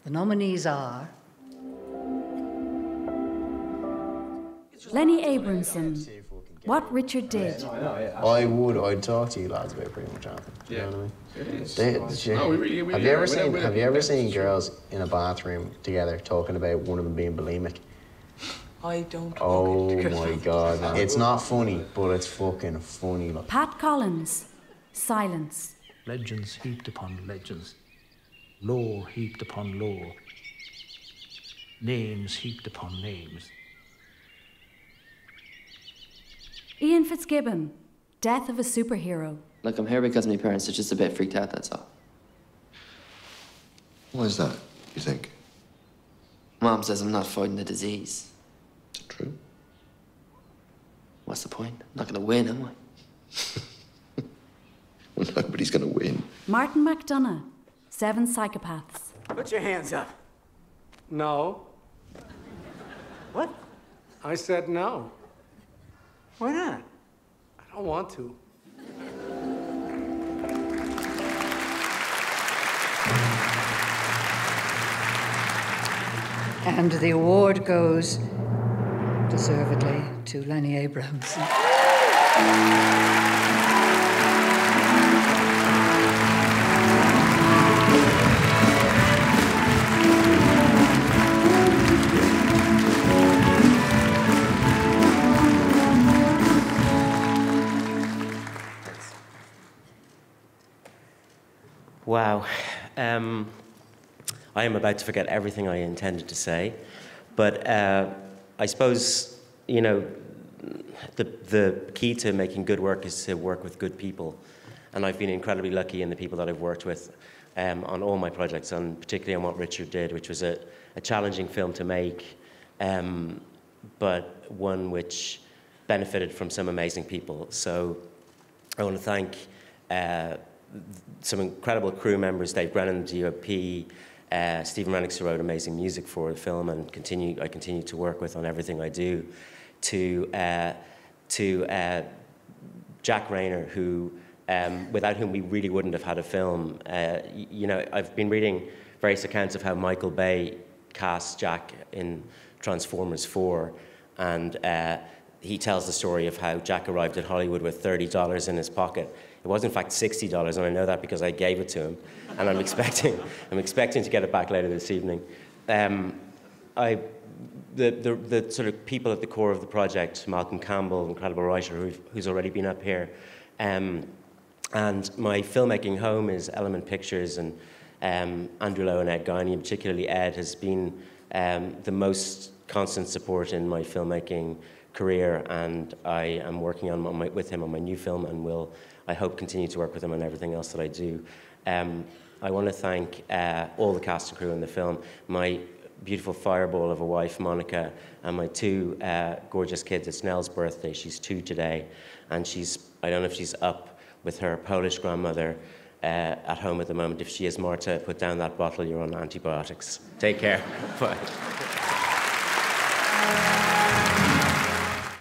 The nominees are... Lenny Abrahamson, What Richard Did. I'd talk to you lads about pretty much anything. You know what I mean? Have you ever seen girls in a bathroom together talking about one of them being bulimic? I don't. Oh my God, man. It's not funny, but it's fucking funny. Look. Pat Collins, Silence. Legends heaped upon legends. Lore heaped upon lore. Names heaped upon names. Ian Fitzgibbon, Death of a Superhero. Look, I'm here because my parents are just a bit freaked out, that's all. Why is that, you think? Mom says I'm not fighting the disease. Is it true? What's the point? I'm not going to win, am I? Well, nobody's going to win. Martin McDonough, Seven Psychopaths. Put your hands up. No. What? I said no. Why not? I don't want to. And the award goes, deservedly, to Lenny Abrahamson. Wow. I am about to forget everything I intended to say, but I suppose, you know, the key to making good work is to work with good people, and I've been incredibly lucky in the people that I've worked with on all my projects, and particularly on What Richard Did, which was a challenging film to make, but one which benefited from some amazing people. So I want to thank some incredible crew members, Dave Brennan, DOP, Stephen Rennick, who wrote amazing music for the film, and I continue to work with on everything I do, to Jack Rayner, who, without whom we really wouldn't have had a film. You know, I've been reading various accounts of how Michael Bay cast Jack in Transformers 4, and he tells the story of how Jack arrived at Hollywood with $30 in his pocket. It was in fact $60, and I know that because I gave it to him, and I'm expecting to get it back later this evening. The sort of people at the core of the project, Malcolm Campbell, incredible writer who's already been up here, and my filmmaking home is Element Pictures, and Andrew Lowe and Ed Guiney, and particularly Ed, has been the most constant support in my filmmaking career, and I am working with him on my new film, and will, I hope, continue to work with him on everything else that I do. I want to thank all the cast and crew in the film, my beautiful fireball of a wife, Monica, and my two gorgeous kids. It's Nell's birthday. She's 2 today, and I don't know if she's up with her Polish grandmother at home at the moment. If she is, Marta, put down that bottle. You're on antibiotics. Take care. Bye.